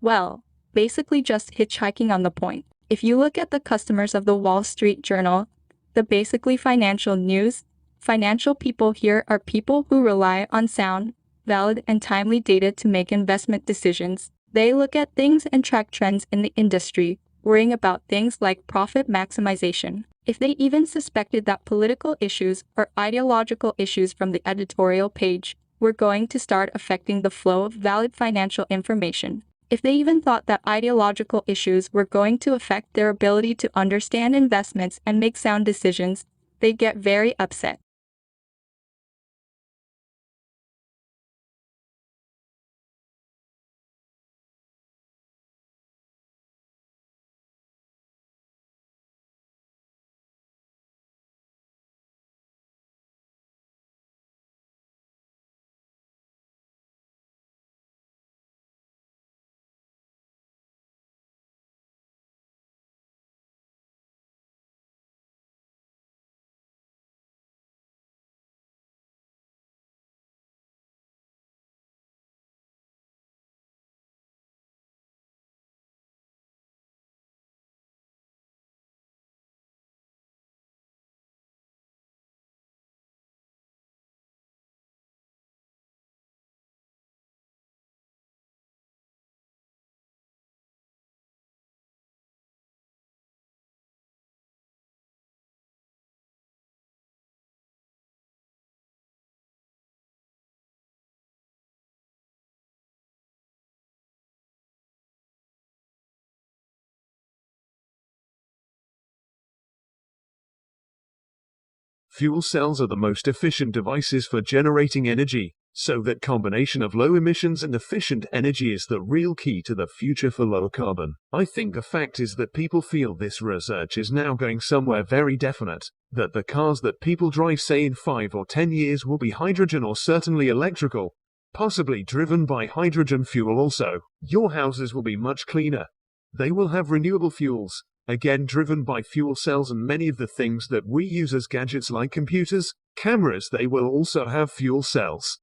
Well, basically just hitchhiking on the point. If you look at the customers of the Wall Street Journal, the basically financial news, financial people here are people who rely on sound, valid, and timely data to make investment decisions. They look at things and track trends in the industry, worrying about things like profit maximization. If they even suspected that political issues or ideological issues from the editorial page were going to start affecting the flow of valid financial information, if they even thought that ideological issues were going to affect their ability to understand investments and make sound decisions, they'd get very upset. Fuel cells are the most efficient devices for generating energy, so that combination of low emissions and efficient energy is the real key to the future for low carbon. I think the fact is that people feel this research is now going somewhere very definite, that the cars that people drive say in 5 or 10 years will be hydrogen or certainly electrical, possibly driven by hydrogen fuel also. Your houses will be much cleaner. They will have renewable fuels, again driven by fuel cells, and many of the things that we use as gadgets like computers, cameras, they will also have fuel cells.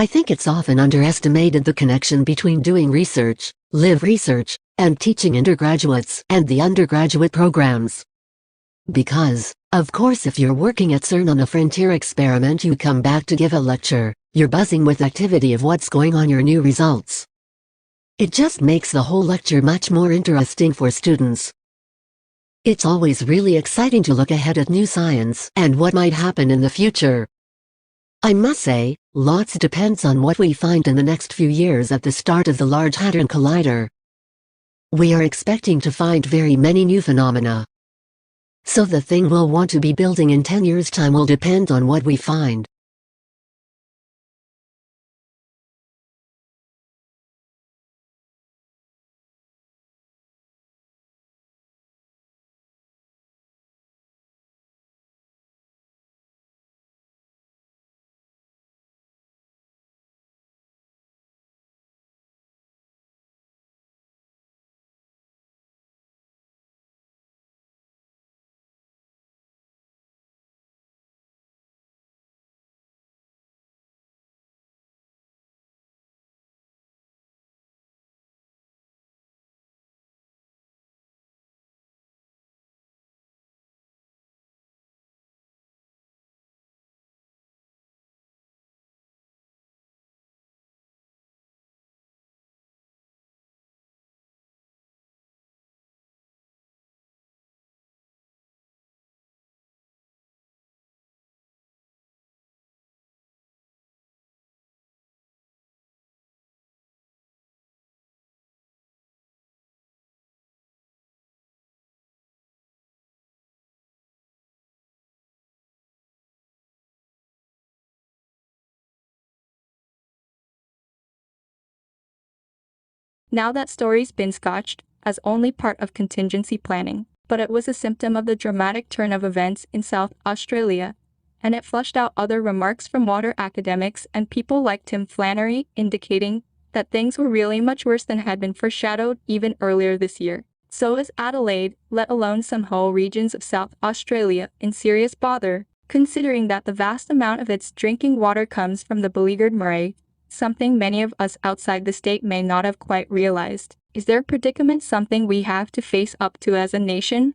I think it's often underestimated the connection between doing research, live research, and teaching undergraduates and the undergraduate programs. Because, of course, if you're working at CERN on a frontier experiment, you come back to give a lecture, you're buzzing with activity of what's going on, your new results. It just makes the whole lecture much more interesting for students. It's always really exciting to look ahead at new science and what might happen in the future. I must say, lots depends on what we find in the next few years at the start of the Large Hadron Collider. We are expecting to find very many new phenomena. So the thing we'll want to be building in 10 years' time will depend on what we find. Now that story's been scotched as only part of contingency planning, but it was a symptom of the dramatic turn of events in South Australia, and it flushed out other remarks from water academics and people like Tim Flannery, indicating that things were really much worse than had been foreshadowed even earlier this year. So is Adelaide, let alone some whole regions of South Australia, in serious bother, considering that the vast amount of its drinking water comes from the beleaguered Murray, something many of us outside the state may not have quite realized. Is their predicament something we have to face up to as a nation?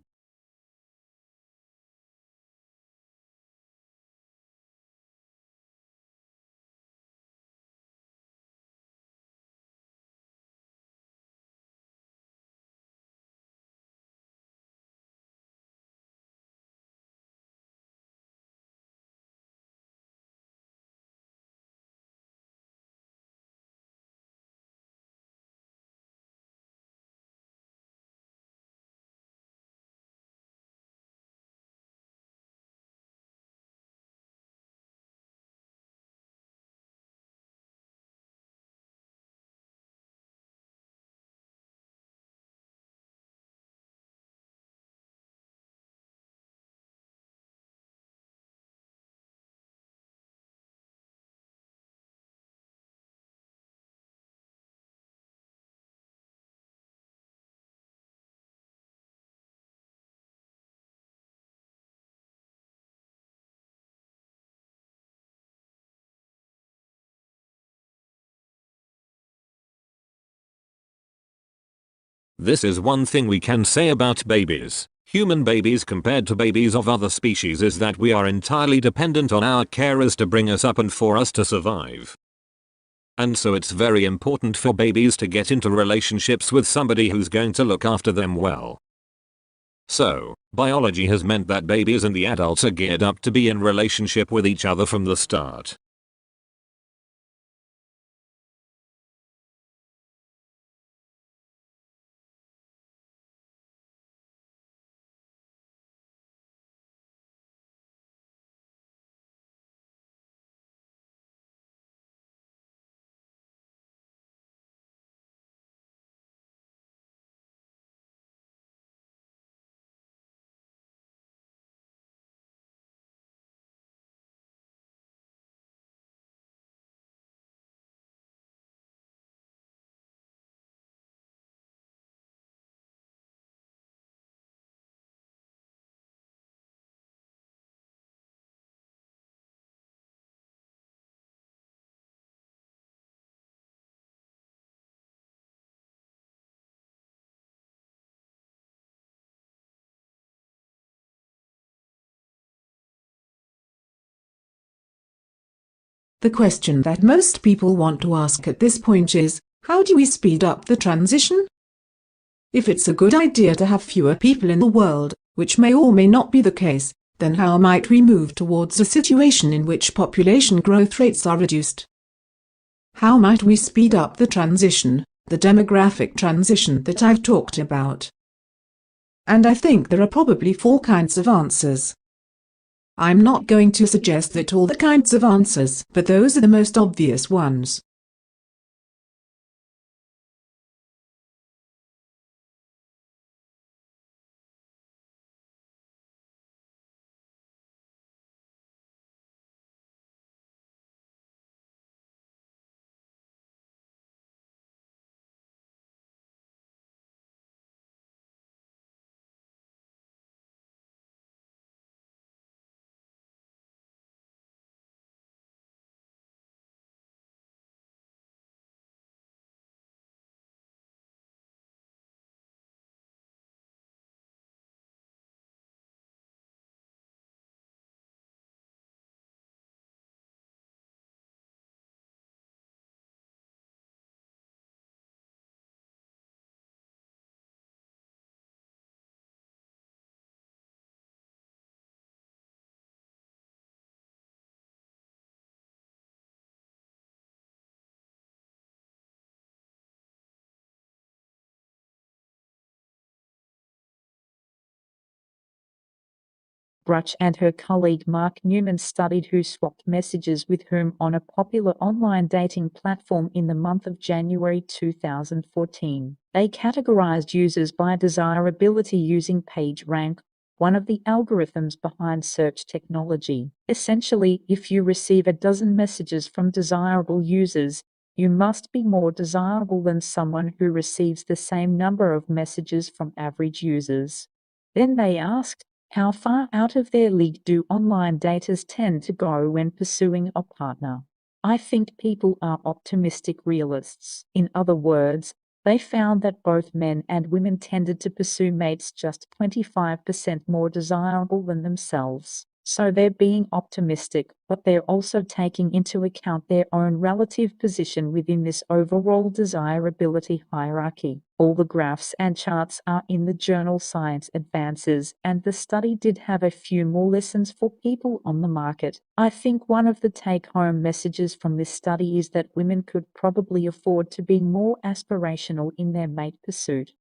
This is one thing we can say about babies. Human babies compared to babies of other species is that we are entirely dependent on our carers to bring us up and for us to survive. And so it's very important for babies to get into relationships with somebody who's going to look after them well. So, biology has meant that babies and the adults are geared up to be in relationship with each other from the start. The question that most people want to ask at this point is, how do we speed up the transition? If it's a good idea to have fewer people in the world, which may or may not be the case, then how might we move towards a situation in which population growth rates are reduced? How might we speed up the transition, the demographic transition that I've talked about? And I think there are probably 4 kinds of answers. I'm not going to suggest that all the kinds of answers, but those are the most obvious ones. Bruch and her colleague Mark Newman studied who swapped messages with whom on a popular online dating platform in the month of January 2014. They categorized users by desirability using PageRank, one of the algorithms behind search technology. Essentially, if you receive a dozen messages from desirable users, you must be more desirable than someone who receives the same number of messages from average users. Then they asked, how far out of their league do online daters tend to go when pursuing a partner? I think people are optimistic realists. In other words, they found that both men and women tended to pursue mates just 25% more desirable than themselves. So they're being optimistic, but they're also taking into account their own relative position within this overall desirability hierarchy. All the graphs and charts are in the journal Science Advances, and the study did have a few more lessons for people on the market. I think one of the take-home messages from this study is that women could probably afford to be more aspirational in their mate pursuit.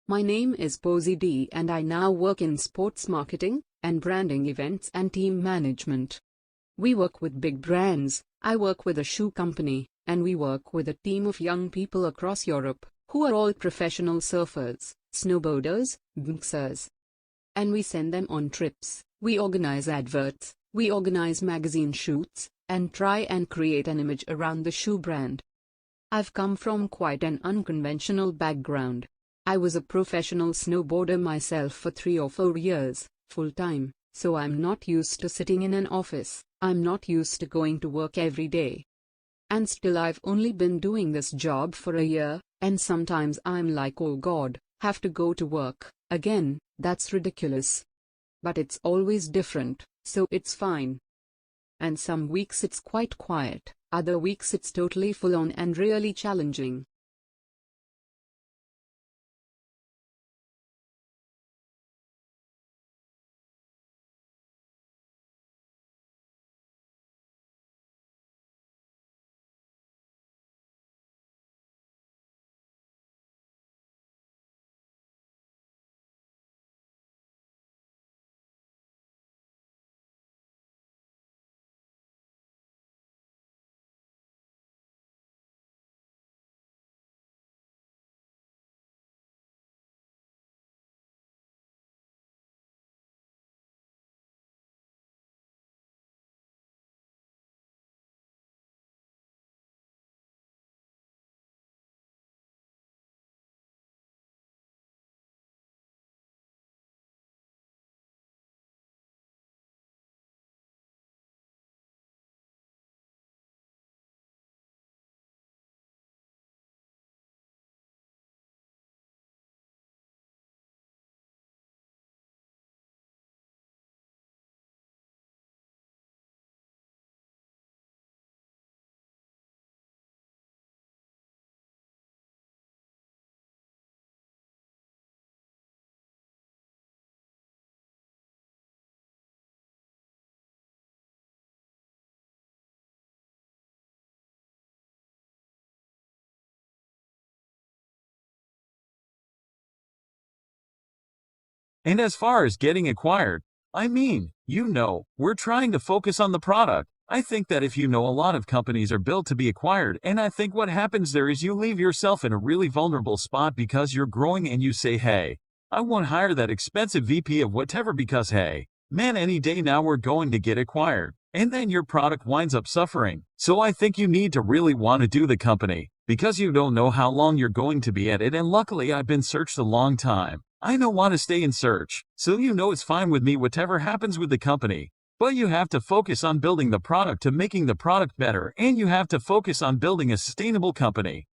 My name is Posey D and I now work in sports marketing and branding, events and team management. We work with big brands. I work with a shoe company, and we work with a team of young people across Europe who are all professional surfers, snowboarders, boxers. And we send them on trips. We organize adverts, we organize magazine shoots, and try and create an image around the shoe brand. I've come from quite an unconventional background. I was a professional snowboarder myself for 3 or 4 years, full-time, so I'm not used to sitting in an office. I'm not used to going to work every day. And still I've only been doing this job for a year, and sometimes I'm like, oh God, have to go to work again, that's ridiculous. But it's always different, so it's fine. And some weeks it's quite quiet, other weeks it's totally full on and really challenging. And as far as getting acquired, we're trying to focus on the product. I think that if you know a lot of companies are built to be acquired, and I think what happens there is you leave yourself in a really vulnerable spot because you're growing and you say, hey, I won't hire that expensive VP of whatever because hey, man, any day now we're going to get acquired. And then your product winds up suffering. So I think you need to really want to do the company because you don't know how long you're going to be at it. And luckily I've been searched a long time. I don't want to stay in search. So it's fine with me whatever happens with the company. But you have to focus on building the product to making the product better, and you have to focus on building a sustainable company.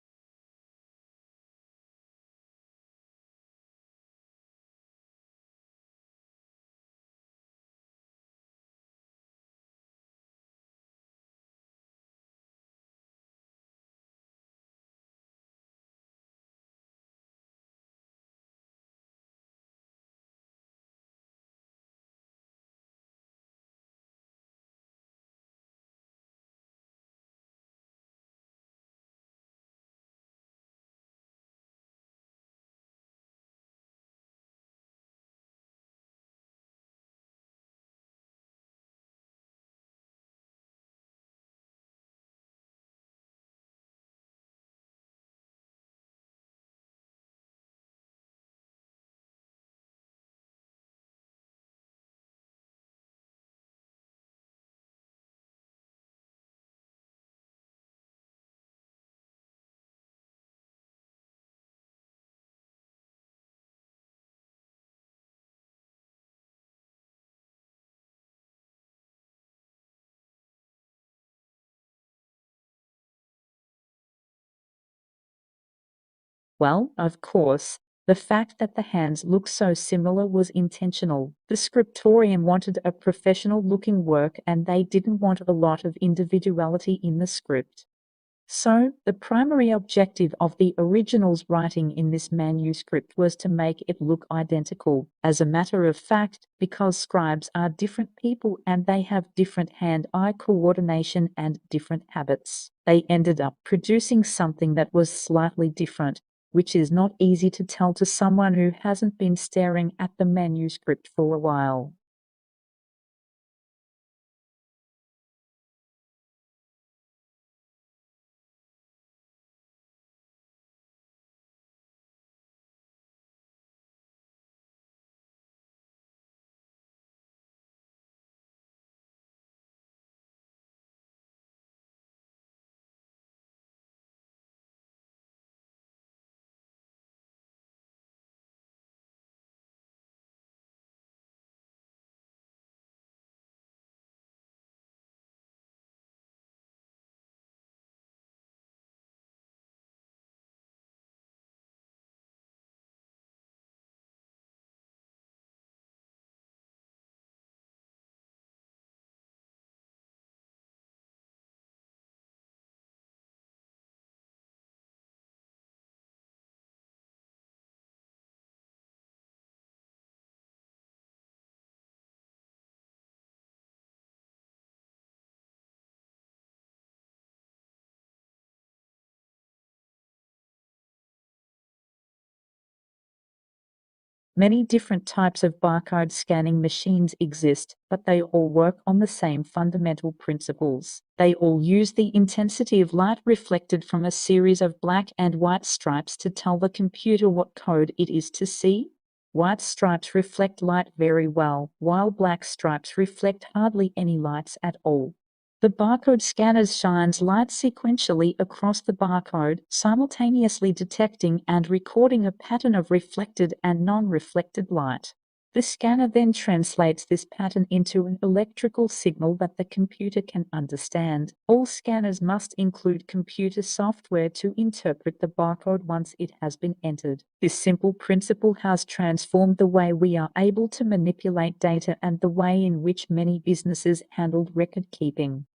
Well, of course, the fact that the hands look so similar was intentional. The scriptorium wanted a professional-looking work and they didn't want a lot of individuality in the script. So, the primary objective of the original's writing in this manuscript was to make it look identical. As a matter of fact, because scribes are different people and they have different hand-eye coordination and different habits, they ended up producing something that was slightly different, which is not easy to tell to someone who hasn't been staring at the manuscript for a while. Many different types of barcode scanning machines exist, but they all work on the same fundamental principles. They all use the intensity of light reflected from a series of black and white stripes to tell the computer what code it is to see. White stripes reflect light very well, while black stripes reflect hardly any lights at all. The barcode scanner shines light sequentially across the barcode, simultaneously detecting and recording a pattern of reflected and non-reflected light. The scanner then translates this pattern into an electrical signal that the computer can understand. All scanners must include computer software to interpret the barcode once it has been entered. This simple principle has transformed the way we are able to manipulate data and the way in which many businesses handled record keeping.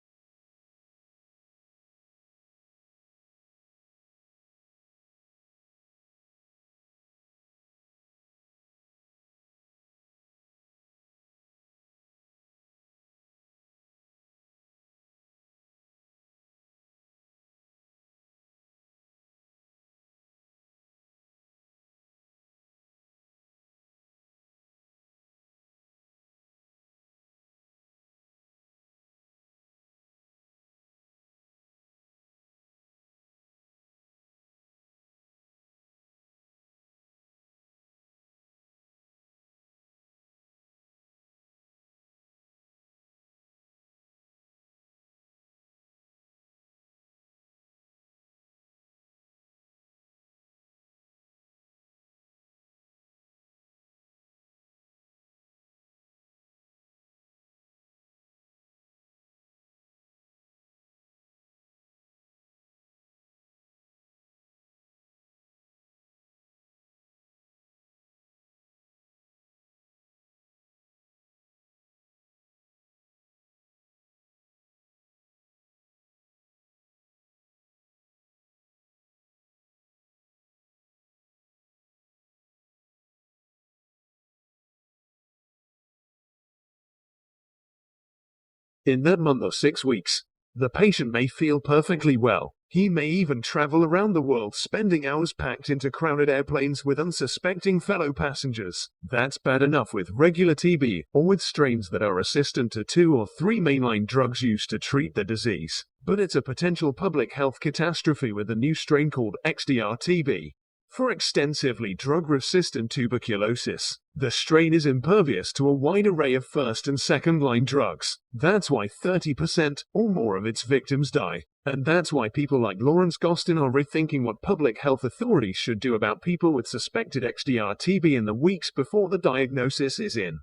In that month or 6 weeks, the patient may feel perfectly well. He may even travel around the world, spending hours packed into crowded airplanes with unsuspecting fellow passengers. That's bad enough with regular TB or with strains that are resistant to 2 or 3 mainline drugs used to treat the disease. But it's a potential public health catastrophe with a new strain called XDR-TB. For extensively drug-resistant tuberculosis, the strain is impervious to a wide array of first and second-line drugs. That's why 30% or more of its victims die. And that's why people like Lawrence Gostin are rethinking what public health authorities should do about people with suspected XDR-TB in the weeks before the diagnosis is in.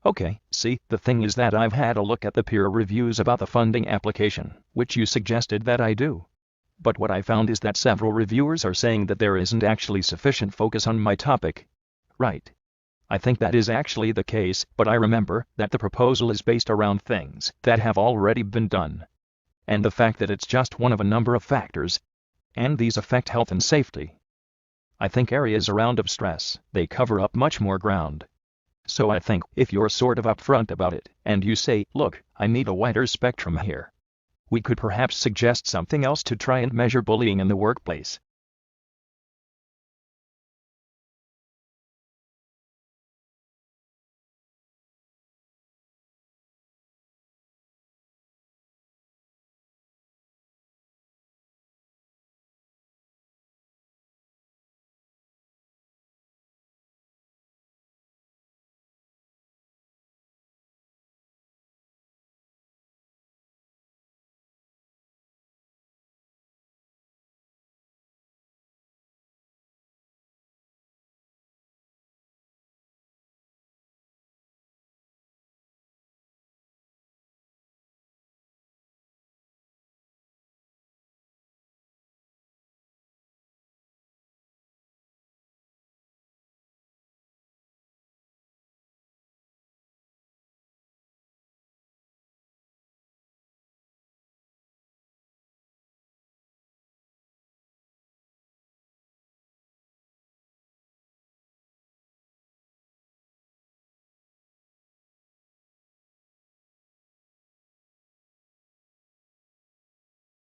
Okay, see, the thing is that I've had a look at the peer reviews about the funding application, which you suggested that I do. But what I found is that several reviewers are saying that there isn't actually sufficient focus on my topic. Right. I think that is actually the case, but I remember that the proposal is based around things that have already been done. And the fact that it's just one of a number of factors, and these affect health and safety. I think areas around of stress, they cover up much more ground. So I think if you're sort of upfront about it, and you say, look, I need a wider spectrum here, we could perhaps suggest something else to try and measure bullying in the workplace.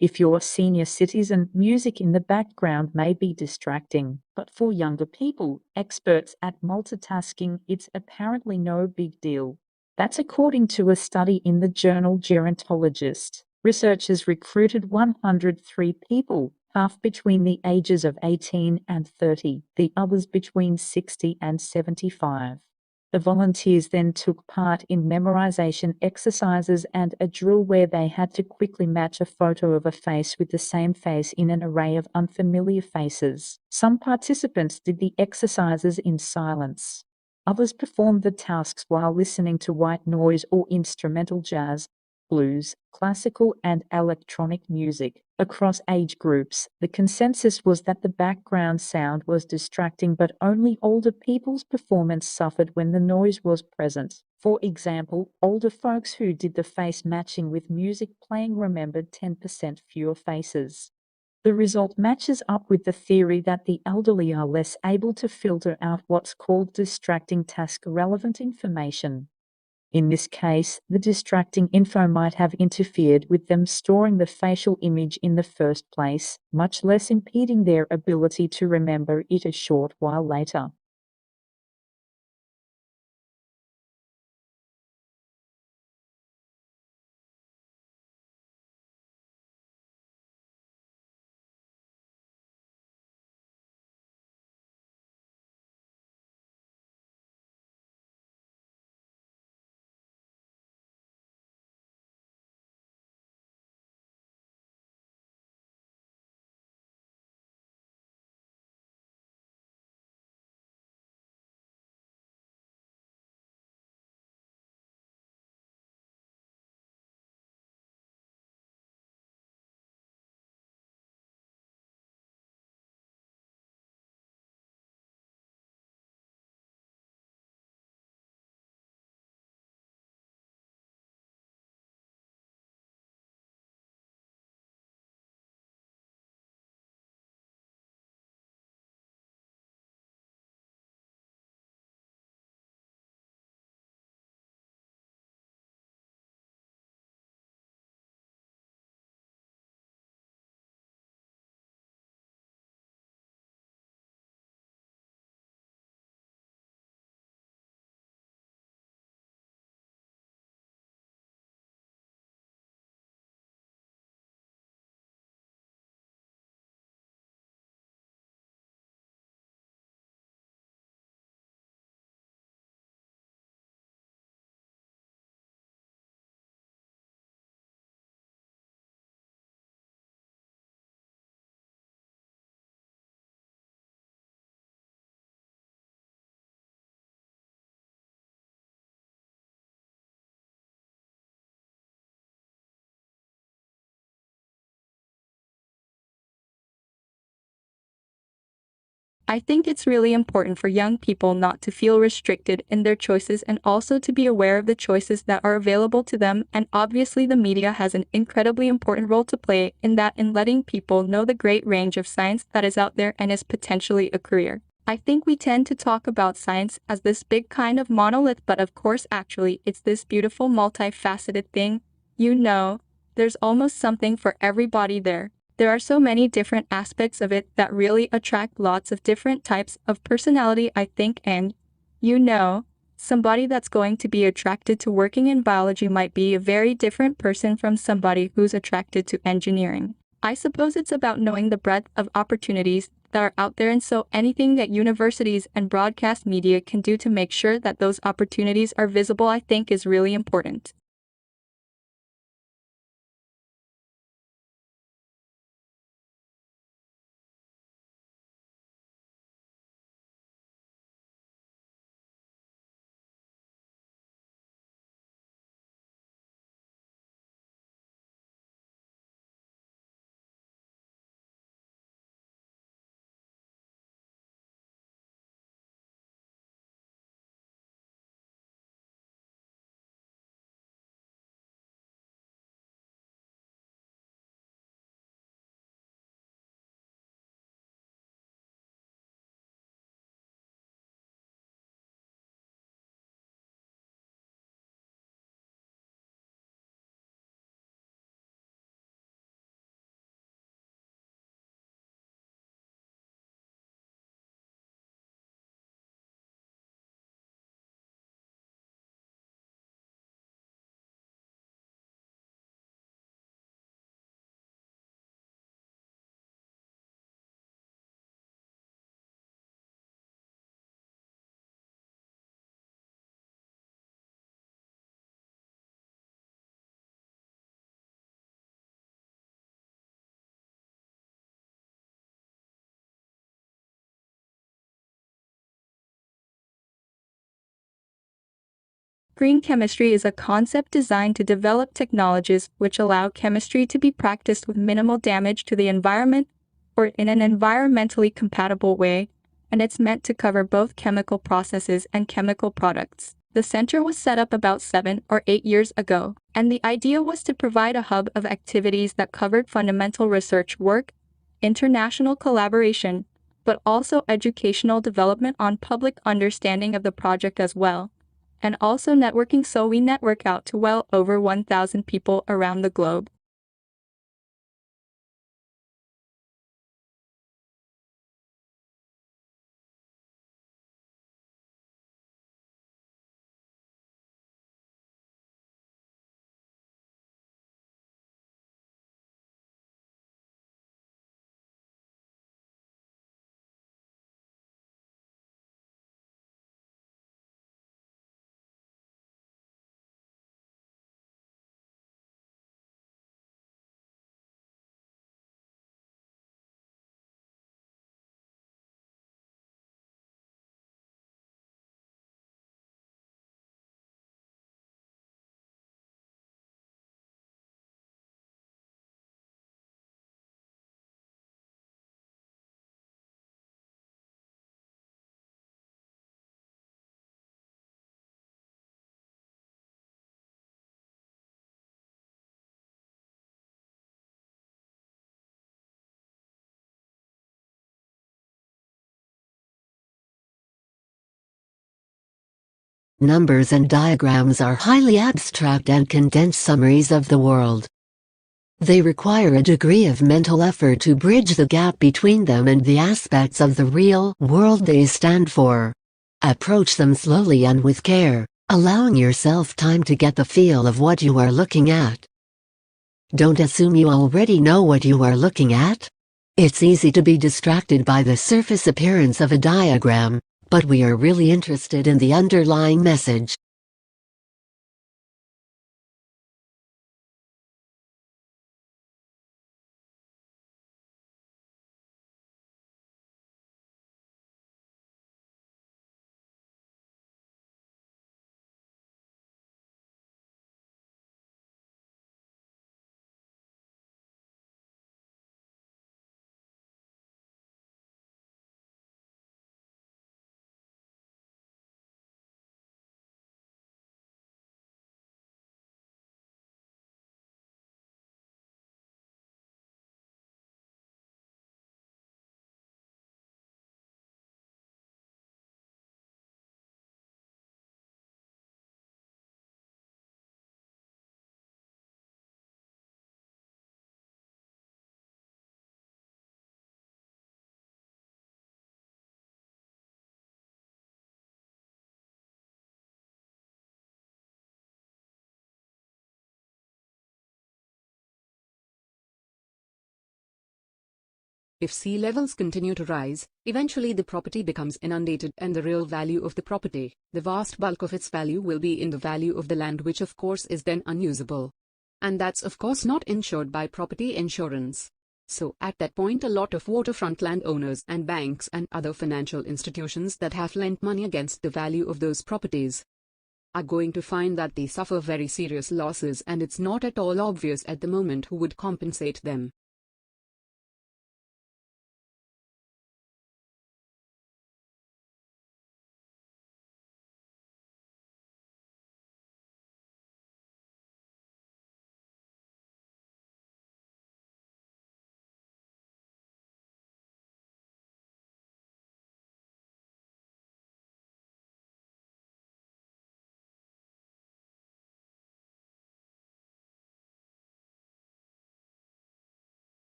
If you're a senior citizen, music in the background may be distracting, but for younger people, experts at multitasking, it's apparently no big deal. That's according to a study in the journal Gerontologist. Researchers recruited 103 people, half between the ages of 18 and 30, the others between 60 and 75. The volunteers then took part in memorization exercises and a drill where they had to quickly match a photo of a face with the same face in an array of unfamiliar faces. Some participants did the exercises in silence. Others performed the tasks while listening to white noise or instrumental jazz, blues, classical, and electronic music. Across age groups, the consensus was that the background sound was distracting, but only older people's performance suffered when the noise was present. For example, older folks who did the face matching with music playing remembered 10% fewer faces. The result matches up with the theory that the elderly are less able to filter out what's called distracting task-relevant information. In this case, the distracting info might have interfered with them storing the facial image in the first place, much less impeding their ability to remember it a short while later. I think it's really important for young people not to feel restricted in their choices and also to be aware of the choices that are available to them, and obviously the media has an incredibly important role to play in that, in letting people know the great range of science that is out there and is potentially a career. I think we tend to talk about science as this big kind of monolith, but of course actually it's this beautiful multifaceted thing. There's almost something for everybody there. There are so many different aspects of it that really attract lots of different types of personality, I think, and somebody that's going to be attracted to working in biology might be a very different person from somebody who's attracted to engineering. I suppose it's about knowing the breadth of opportunities that are out there, and so anything that universities and broadcast media can do to make sure that those opportunities are visible, I think, is really important. Green chemistry is a concept designed to develop technologies which allow chemistry to be practiced with minimal damage to the environment or in an environmentally compatible way, and it's meant to cover both chemical processes and chemical products. The center was set up about 7 or 8 years ago, and the idea was to provide a hub of activities that covered fundamental research work, international collaboration, but also educational development on public understanding of the project as well, and also networking, so we network out to well over 1,000 people around the globe. Numbers and diagrams are highly abstract and condensed summaries of the world. They require a degree of mental effort to bridge the gap between them and the aspects of the real world they stand for. Approach them slowly and with care, allowing yourself time to get the feel of what you are looking at. Don't assume you already know what you are looking at. It's easy to be distracted by the surface appearance of a diagram, but we are really interested in the underlying message. If sea levels continue to rise, eventually the property becomes inundated and the real value of the property, the vast bulk of its value, will be in the value of the land, which of course is then unusable. And that's of course not insured by property insurance. So at that point, a lot of waterfront landowners and banks and other financial institutions that have lent money against the value of those properties are going to find that they suffer very serious losses, and it's not at all obvious at the moment who would compensate them.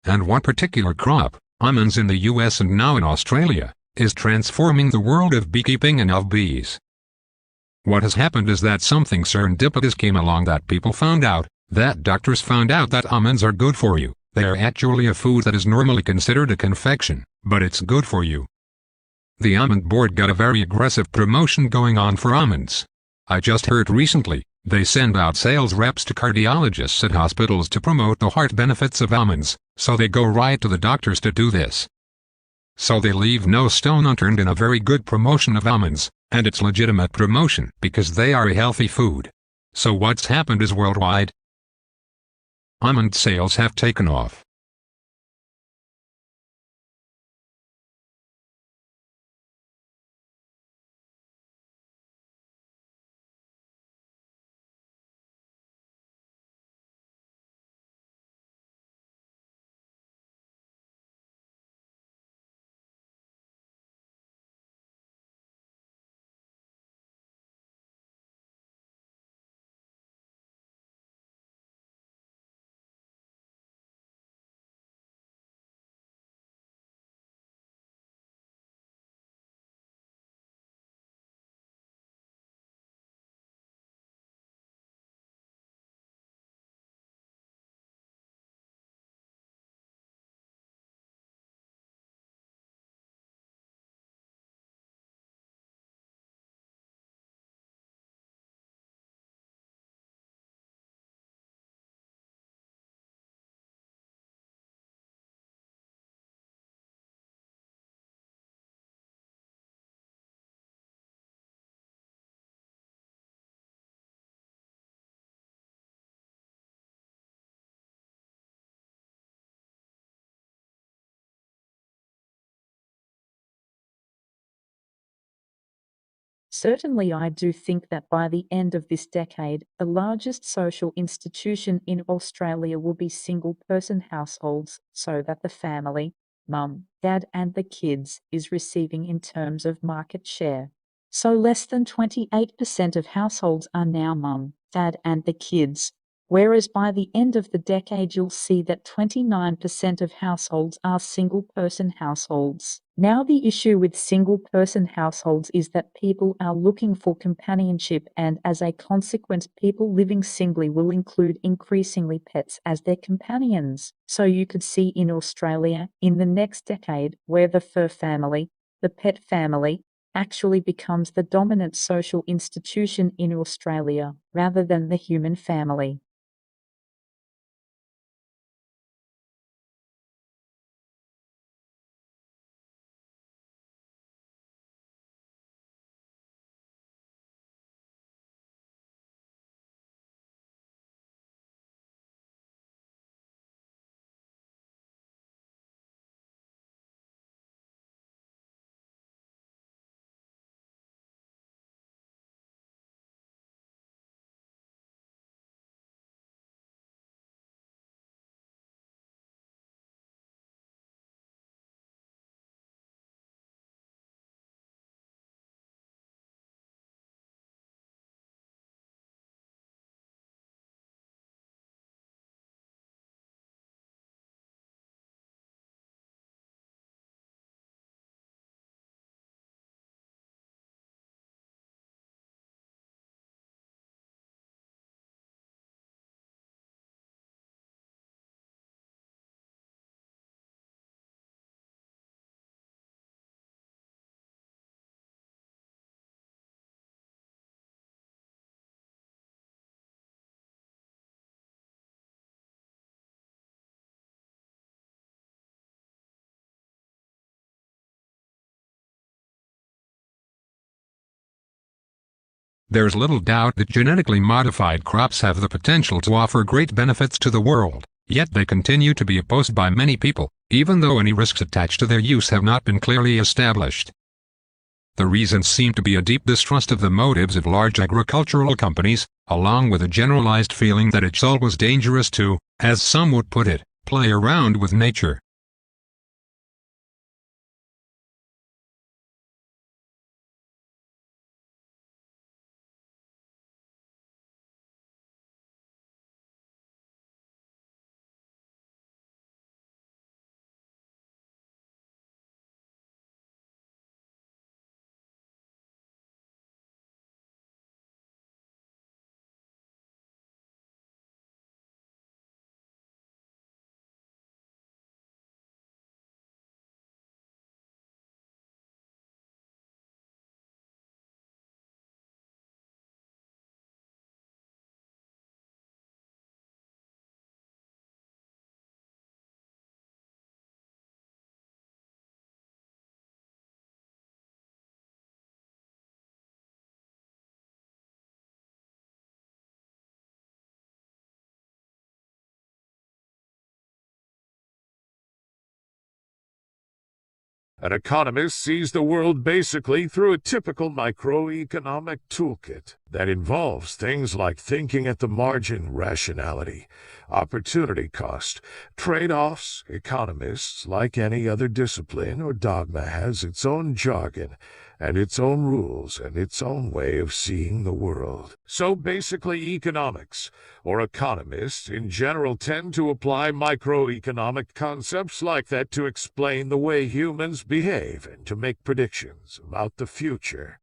And one particular crop, almonds in the US and now in Australia, is transforming the world of beekeeping and of bees. What has happened is that something serendipitous came along, that people found out, that doctors found out that almonds are good for you. They are actually a food that is normally considered a confection, but it's good for you. The almond board got a very aggressive promotion going on for almonds. I just heard recently, they send out sales reps to cardiologists at hospitals to promote the heart benefits of almonds, so they go right to the doctors to do this. So they leave no stone unturned in a very good promotion of almonds, and it's legitimate promotion because they are a healthy food. So what's happened is worldwide, almond sales have taken off. Certainly, I do think that by the end of this decade, the largest social institution in Australia will be single-person households, so that the family, mum, dad, and the kids, is receiving in terms of market share. So less than 28% of households are now mum, dad, and the kids, whereas by the end of the decade you'll see that 29% of households are single-person households. Now the issue with single-person households is that people are looking for companionship, and as a consequence people living singly will include increasingly pets as their companions. So you could see in Australia, in the next decade, where the fur family, the pet family, actually becomes the dominant social institution in Australia, rather than the human family. There's little doubt that genetically modified crops have the potential to offer great benefits to the world, yet they continue to be opposed by many people, even though any risks attached to their use have not been clearly established. The reasons seem to be a deep distrust of the motives of large agricultural companies, along with a generalized feeling that it's always dangerous to, as some would put it, play around with nature. An economist sees the world basically through a typical microeconomic toolkit that involves things like thinking at the margin, rationality, opportunity cost, trade-offs. Economists, like any other discipline or dogma, has its own jargon and its own rules and its own way of seeing the world. So basically economics, or economists in general, tend to apply microeconomic concepts like that to explain the way humans behave and to make predictions about the future.